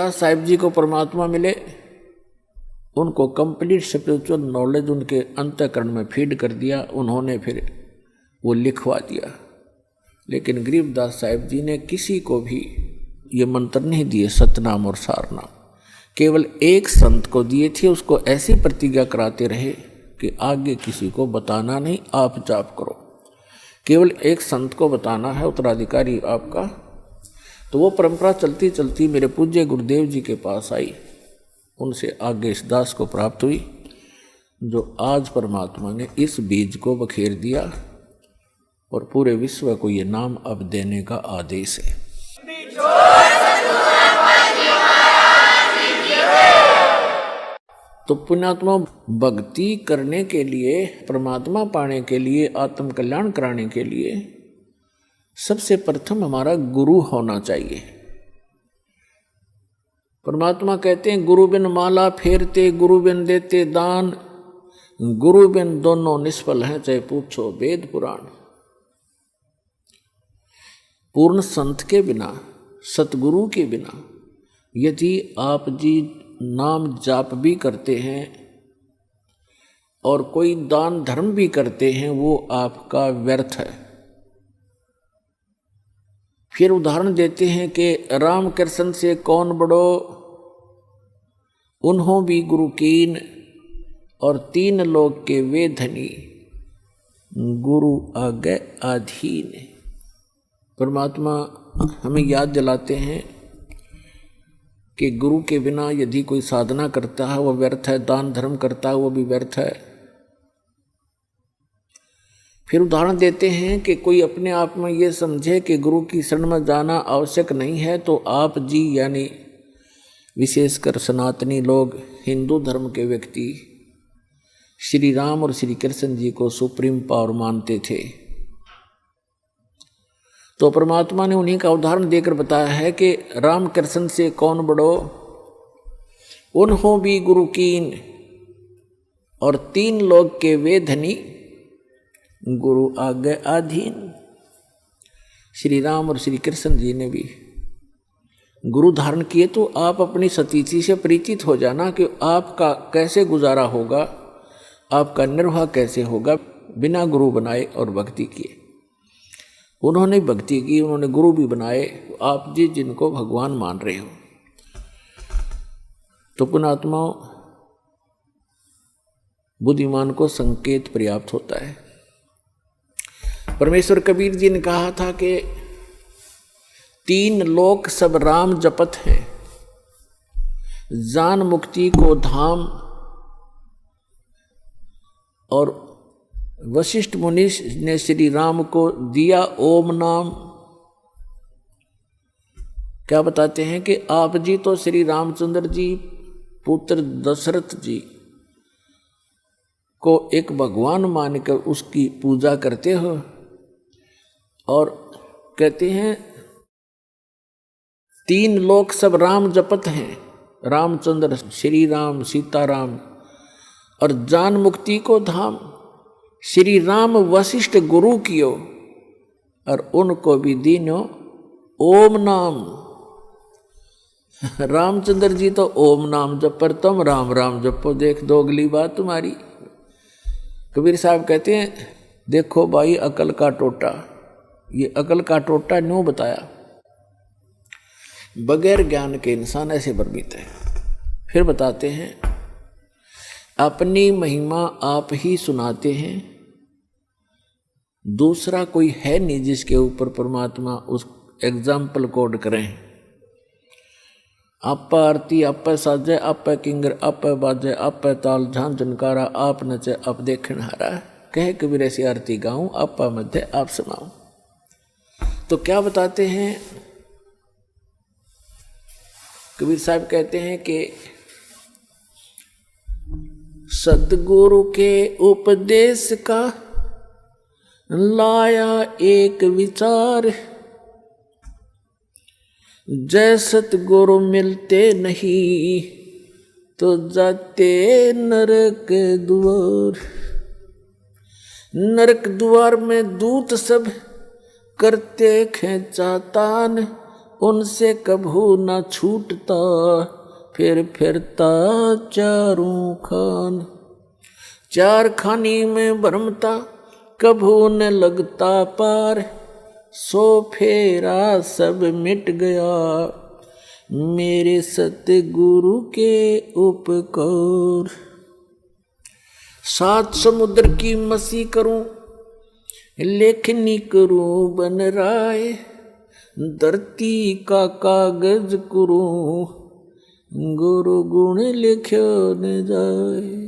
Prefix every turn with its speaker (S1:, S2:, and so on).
S1: गरीबदास साहिब जी को परमात्मा मिले, उनको कंप्लीट स्पिरिचुअल नॉलेज उनके अंतःकरण में फीड कर दिया, उन्होंने फिर वो लिखवा दिया। लेकिन गरीबदास साहिब जी ने किसी को भी ये मंत्र नहीं दिए सतनाम और सारनाम, केवल एक संत को दिए थे। उसको ऐसी प्रतिज्ञा कराते रहे कि आगे किसी को बताना नहीं, आप जाप करो, केवल एक संत को बताना है, उत्तराधिकारी आपका। तो वो परंपरा चलती चलती मेरे पूज्य गुरुदेव जी के पास आई, उनसे आगे इस दास को प्राप्त हुई, जो आज परमात्मा ने इस बीज को बखेर दिया और पूरे विश्व को ये नाम अब देने का आदेश है। तो पुण्यात्मा भक्ति करने के लिए, परमात्मा पाने के लिए, आत्म कल्याण कराने के लिए सबसे प्रथम हमारा गुरु होना चाहिए। परमात्मा कहते हैं गुरु बिन माला फेरते, गुरु बिन देते दान, गुरु बिन दोनों निष्फल हैं, चाहे पूछो वेद पुराण। पूर्ण संत के बिना, सतगुरु के बिना यदि आप जी नाम जाप भी करते हैं और कोई दान धर्म भी करते हैं, वो आपका व्यर्थ है। फिर उदाहरण देते हैं कि राम कृष्ण से कौन बड़ो, उन्हों भी गुरु कीन, और तीन लोग के वे धनी, गुरु आगे अधीन। परमात्मा हमें याद दिलाते हैं कि गुरु के बिना यदि कोई साधना करता है वो व्यर्थ है, दान धर्म करता है वो भी व्यर्थ है। फिर उदाहरण देते हैं कि कोई अपने आप में ये समझे कि गुरु की शरण में जाना आवश्यक नहीं है, तो आप जी यानी विशेषकर सनातनी लोग, हिंदू धर्म के व्यक्ति श्री राम और श्री कृष्ण जी को सुप्रीम पावर मानते थे। तो परमात्मा ने उन्हीं का उदाहरण देकर बताया है कि राम कृष्ण से कौन बड़ो, उन्हों भी गुरु कीन, और तीन लोग के वे धनी, गुरु आगे अधीन। श्री राम और श्री कृष्ण जी ने भी गुरु धारण किए, तो आप अपनी सतीथि से परिचित हो जाना कि आपका कैसे गुजारा होगा, आपका निर्वाह कैसे होगा बिना गुरु बनाए और भक्ति किए। उन्होंने भक्ति की, उन्होंने गुरु भी बनाए, आप जी जिनको भगवान मान रहे हो। तो पुण्यात्माओं, बुद्धिमान को संकेत पर्याप्त होता है। परमेश्वर कबीर जी ने कहा था कि तीन लोक सब राम जपत हैं, जान मुक्ति को धाम, और वशिष्ठ मुनि ने श्री राम को दिया ओम नाम। क्या बताते हैं कि आप जी तो श्री रामचंद्र जी पुत्र दशरथ जी को एक भगवान मानकर उसकी पूजा करते हो, और कहते हैं तीन लोक सब राम जपत हैं, रामचंद्र, श्री राम, सीताराम, और जान मुक्ति को धाम। श्री राम वशिष्ठ गुरु कियो, और उनको भी दीनो ओम नाम। रामचंद्र जी तो ओम नाम जप पर, तुम राम राम जपो, देख दोगली बात तुम्हारी। कबीर साहब कहते हैं देखो भाई अकल का टोटा, ये अकल का टोटा न्यों बताया, बगैर ज्ञान के इंसान ऐसे भ्रमित है। फिर बताते हैं अपनी महिमा आप ही सुनाते हैं, दूसरा कोई है नहीं जिसके ऊपर परमात्मा उस एग्जाम्पल कोड करें। आप आरती आप साजे, आप किंगर आप बाजे, आप ताल झान झनकारा, आप नचे आप देखण हारा, कहे कबीर ऐसी आरती गाऊं, आप मध्य आप सुनाऊं। तो क्या बताते हैं कबीर साहब, कहते हैं कि सद्गुरु के उपदेश का लाया एक विचार, जय सतगुरु मिलते नहीं तो जाते नरक द्वार। नरक द्वार में दूत सब करते खेचा तान, उनसे कभू न छूटता, फिर फिरता चारों खान। चार खानी में भरमता, कभू न लगता पार, सो फेरा सब मिट गया, मेरे सतगुरु के उपकार। सात समुद्र की मसी करूं, लेखनी करूं बन राय, धरती का कागज करूं, गुरु गुण लिख्यो न जाए।